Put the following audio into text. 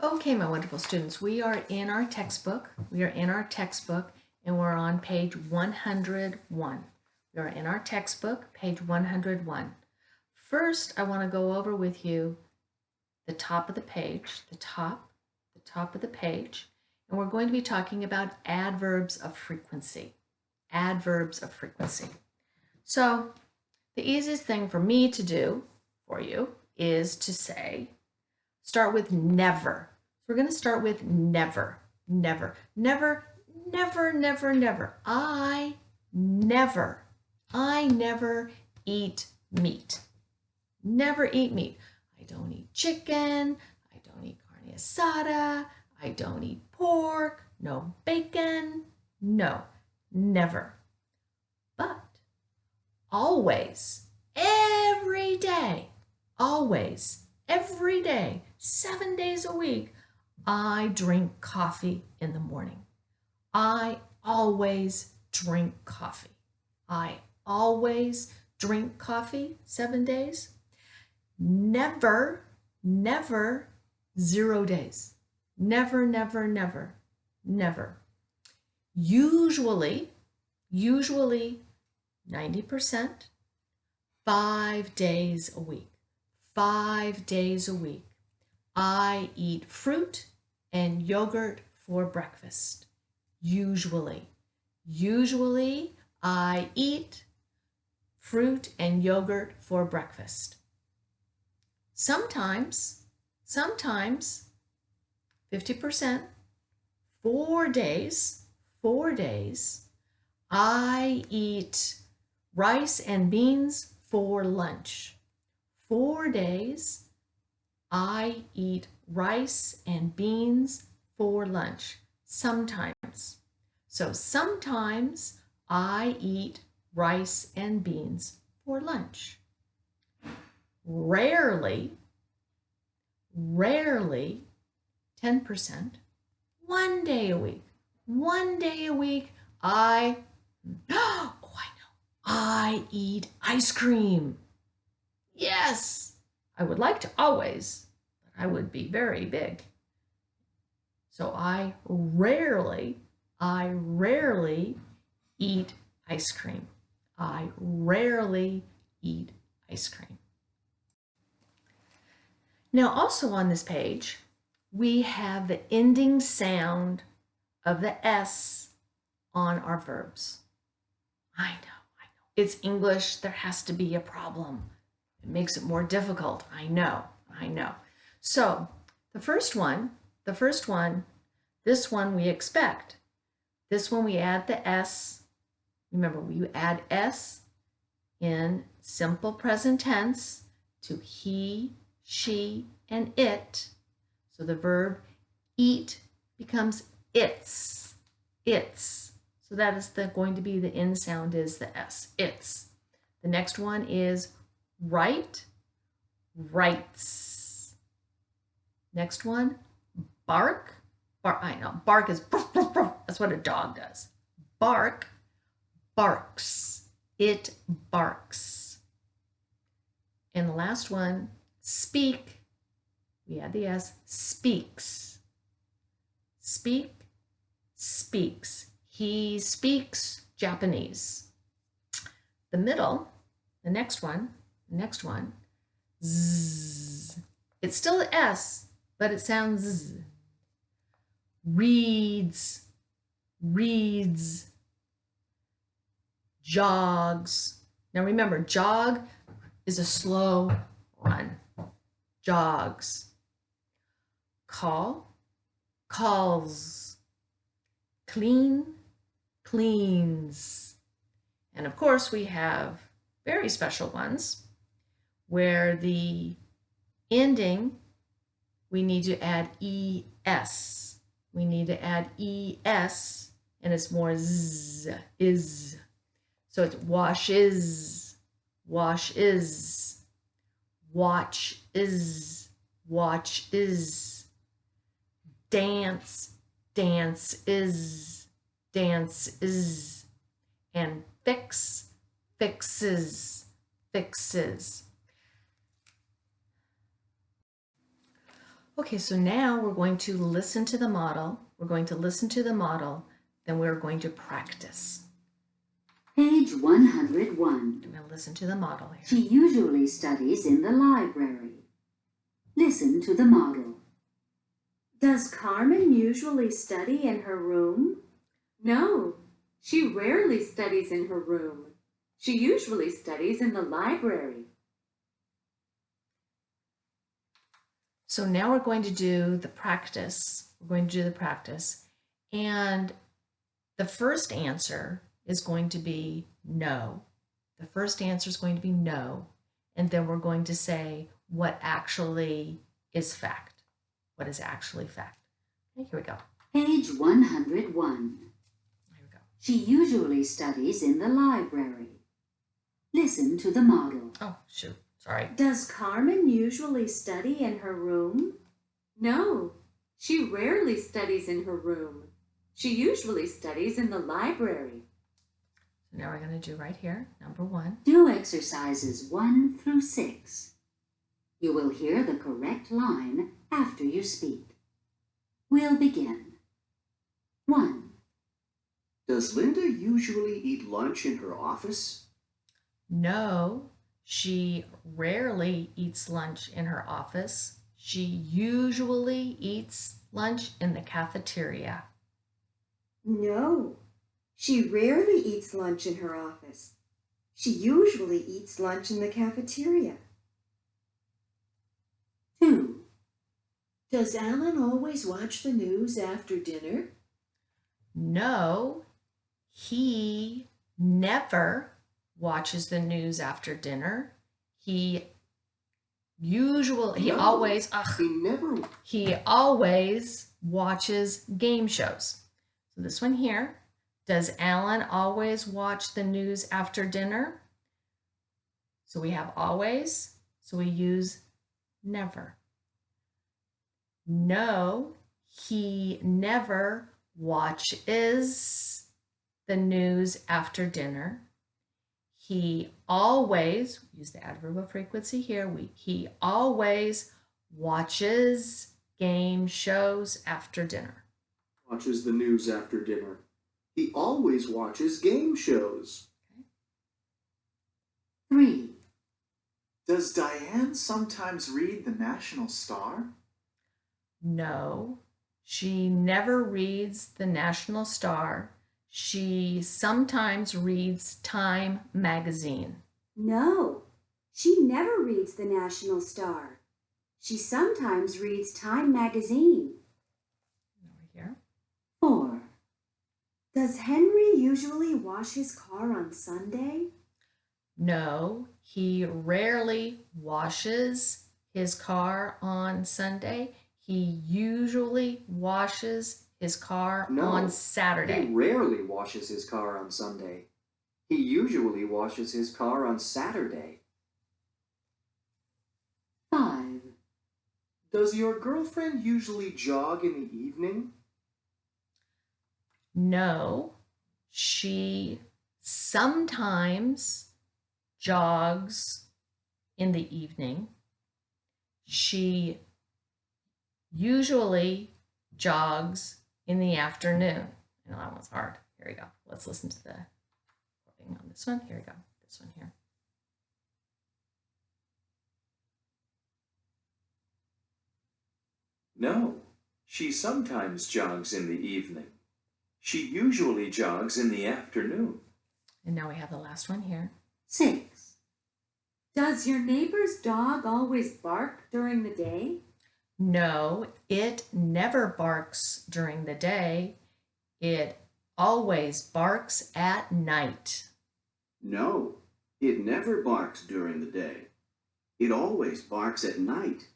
Okay, my wonderful students, we are in our textbook. We are in our textbook and we're on page 101. We are in our textbook, page 101. First, I want to go over with you the top of the page, the top of the page, and we're going to be talking about adverbs of frequency. Adverbs of frequency. So, the easiest thing for me to do for you is to say, start with never. We're going to start with never, never, never, never, never, never. I never eat meat. Never eat meat. I don't eat chicken. I don't eat carne asada. I don't eat pork. No bacon. No, never. But always, every day, always, every day, 7 days a week, I drink coffee in the morning. I always drink coffee. I always drink coffee 7 days. Never, never 0 days. Never, never, never, never. Usually 90%, 5 days a week. 5 days a week. I eat fruit and yogurt for breakfast. Usually I eat fruit and yogurt for breakfast. Sometimes 50%, 4 days, I eat rice and beans for lunch. 4 days, I eat rice and beans for lunch. Sometimes. So sometimes I eat rice and beans for lunch. Rarely, 10%, 1 day a week. 1 day a week, I eat ice cream. Yes, I would like to always, but I would be very big. So I rarely eat ice cream. I rarely eat ice cream. Now, also on this page, we have the ending sound of the S on our verbs. I know. It's English. There has to be a problem. It makes it more difficult. I know. So the first one, this one we expect. This one we add the S. Remember, we add S in simple present tense to he, she, and it. So the verb eat becomes its. So that is going to be the end sound is the S, its. The next one is write, writes. Next one, bark. I know, bark is, that's what a dog does. Bark, barks. It barks. And the last one, speak. We add the S, speaks. Speak, speaks. He speaks Japanese. The middle, the next one, z. It's still the S, but it sounds z. Reads, jogs. Now remember, jog is a slow run. Jogs. Call, calls. Clean, cleans. And of course, we have very special ones where the ending, we need to add ES. We need to add ES, and it's more Z, is. So it's washes, wash is, watch is, watch is, dance, dance is, and fix, fixes. Okay, so now we're going to listen to the model. We're going to listen to the model, then we're going to practice. Page 101. I'm going to listen to the model here. She usually studies in the library. Listen to the model. Does Carmen usually study in her room? No, she rarely studies in her room. She usually studies in the library. So now we're going to do the practice. We're going to do the practice. And the first answer is going to be no. The first answer is going to be no. And then we're going to say what actually is fact. What is actually fact. Okay, here we go. Page 101. Here we go. She usually studies in the library. Listen to the model. Oh, shoot. Sorry. Does Carmen usually study in her room? No, she rarely studies in her room. She usually studies in the library. So now we're going to do right here, number 1. Do exercises 1 through 6. You will hear the correct line after you speak. We'll begin. 1. Does Linda usually eat lunch in her office? No, she rarely eats lunch in her office. She usually eats lunch in the cafeteria. No, she rarely eats lunch in her office. She usually eats lunch in the cafeteria. 2. Does Alan always watch the news after dinner? No, he never watches the news after dinner. He always watches game shows. So this one here, does Alan always watch the news after dinner? So we have always, so we use never. No, he never watches the news after dinner. He always, use the adverb of frequency here, he always watches game shows after dinner. Watches the news after dinner. He always watches game shows. 3. Does Diane sometimes read the National Star? No, she never reads the National Star. She sometimes reads Time magazine. No, she never reads the National Star. She sometimes reads Time magazine. Over here. 4. Does Henry usually wash his car on Sunday? No, he rarely washes his car on Sunday. He usually washes his car on Saturday. He rarely washes his car on Sunday. He usually washes his car on Saturday. 5. Does your girlfriend usually jog in the evening? No, she sometimes jogs in the evening. She usually jogs in the afternoon. I know that one's hard. Here we go. Let's listen to the recording on this one. Here we go. This one here. No, she sometimes jogs in the evening. She usually jogs in the afternoon. And now we have the last one here. 6. Does your neighbor's dog always bark during the day? No, it never barks during the day. It always barks at night. No, it never barks during the day. It always barks at night.